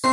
Hi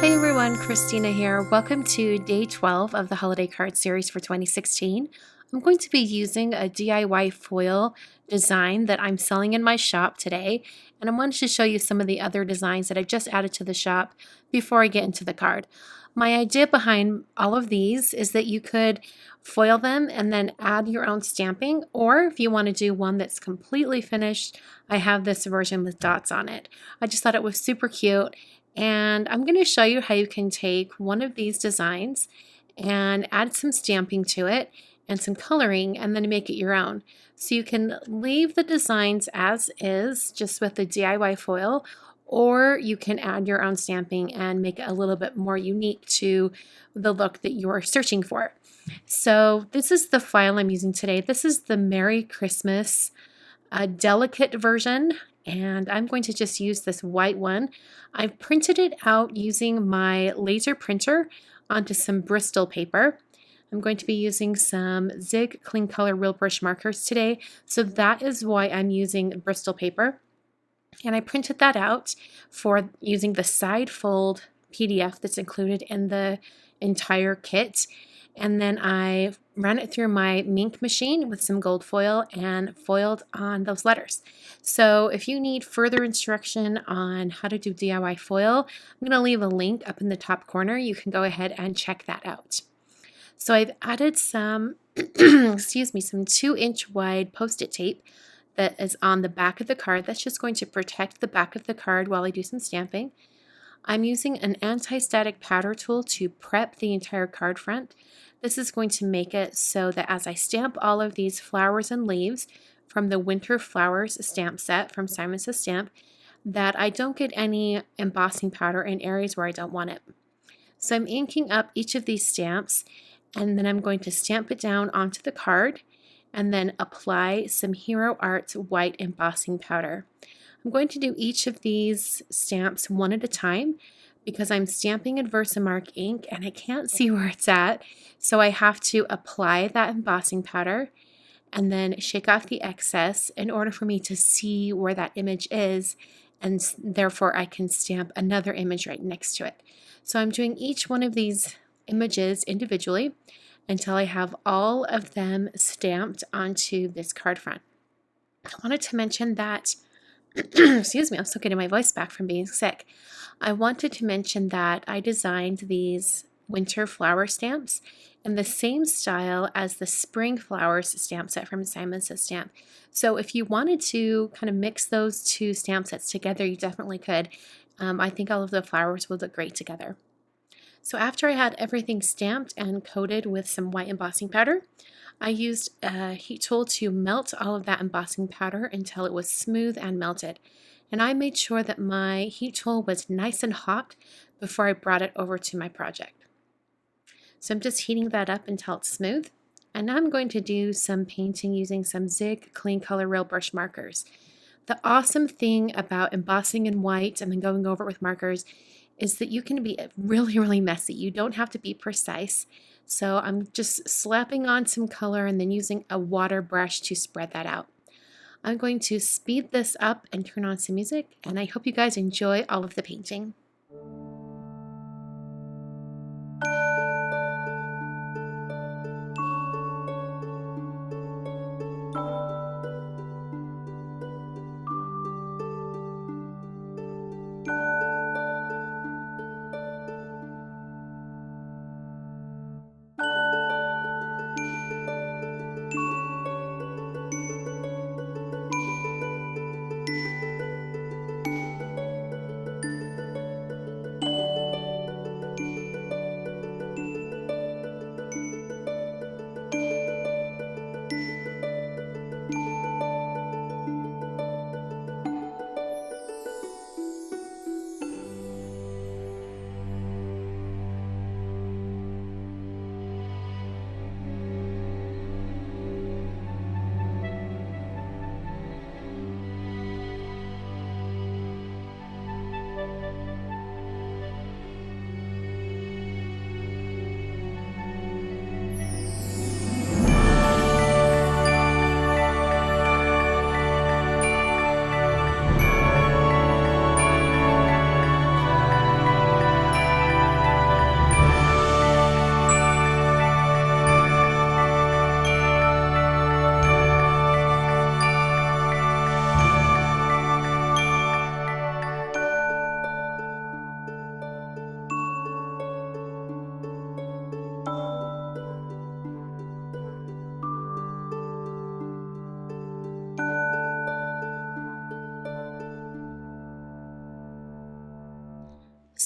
everyone, Christina here. Welcome to day 12 of the holiday card series for 2016. I'm going to be using a DIY foil design that I'm selling in my shop today, and I wanted to show you some of the other designs that I've just added to the shop before I get into the card. My idea behind all of these is that you could foil them and then add your own stamping, or if you want to do one that's completely finished, I have this version with dots on it. I just thought it was super cute. And I'm going to show you how you can take one of these designs and add some stamping to it and some coloring and then make it your own. So you can leave the designs as is, just with the DIY foil, or you can add your own stamping and make it a little bit more unique to the look that you're searching for. So this is the file I'm using today. This is the Merry Christmas delicate version, and I'm going to just use this white one. I've printed it out using my laser printer onto some Bristol paper. I'm going to be using some Zig Clean Color Real Brush markers today, so that is why I'm using Bristol paper. And I printed that out for using the side fold PDF that's included in the entire kit. And then I ran it through my Mink machine with some gold foil and foiled on those letters. So if you need further instruction on how to do DIY foil, I'm going to leave a link up in the top corner. You can go ahead and check that out. So I've added some, excuse me, some 2-inch wide Post-it tape that is on the back of the card. That's just going to protect the back of the card while I do some stamping. I'm using an anti-static powder tool to prep the entire card front. This is going to make it so that as I stamp all of these flowers and leaves from the Winter Flowers stamp set from Simon Says Stamp, that I don't get any embossing powder in areas where I don't want it. So I'm inking up each of these stamps, and then I'm going to stamp it down onto the card and then apply some Hero Arts white embossing powder. I'm going to do each of these stamps one at a time because I'm stamping in Versamark ink and I can't see where it's at, so I have to apply that embossing powder and then shake off the excess in order for me to see where that image is, and therefore I can stamp another image right next to it. So I'm doing each one of these images individually until I have all of them stamped onto this card front. I wanted to mention that excuse me, I'm still getting my voice back from being sick. I wanted to mention that I designed these winter flower stamps in the same style as the spring flowers stamp set from Simon Says Stamp. So if you wanted to kind of mix those two stamp sets together, you definitely could. I think all of the flowers would look great together. So after I had everything stamped and coated with some white embossing powder, I used a heat tool to melt all of that embossing powder until it was smooth and melted. And I made sure that my heat tool was nice and hot before I brought it over to my project. So I'm just heating that up until it's smooth. And now I'm going to do some painting using some Zig Clean Color Real Brush markers. The awesome thing about embossing in white and then going over it with markers is that you can be really, really messy. You don't have to be precise. So I'm just slapping on some color and then using a water brush to spread that out. I'm going to speed this up and turn on some music, and I hope you guys enjoy all of the painting.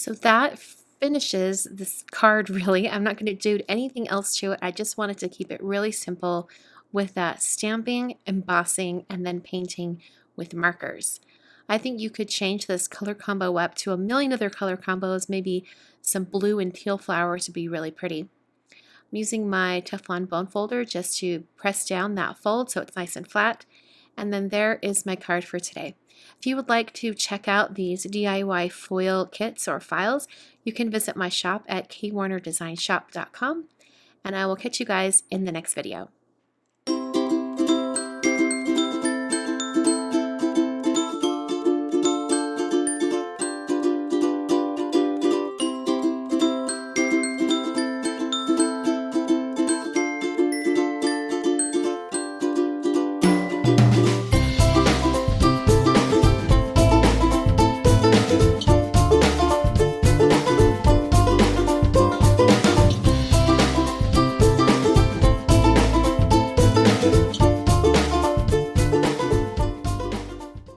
So that finishes this card really. I'm not going to do anything else to it. I just wanted to keep it really simple with that stamping, embossing, and then painting with markers. I think you could change this color combo up to a million other color combos. Maybe some blue and teal flowers would be really pretty. I'm using my Teflon bone folder just to press down that fold so it's nice and flat. And then there is my card for today. If you would like to check out these DIY foil kits or files, you can visit my shop at kwarnerdesignsshop.com, and I will catch you guys in the next video.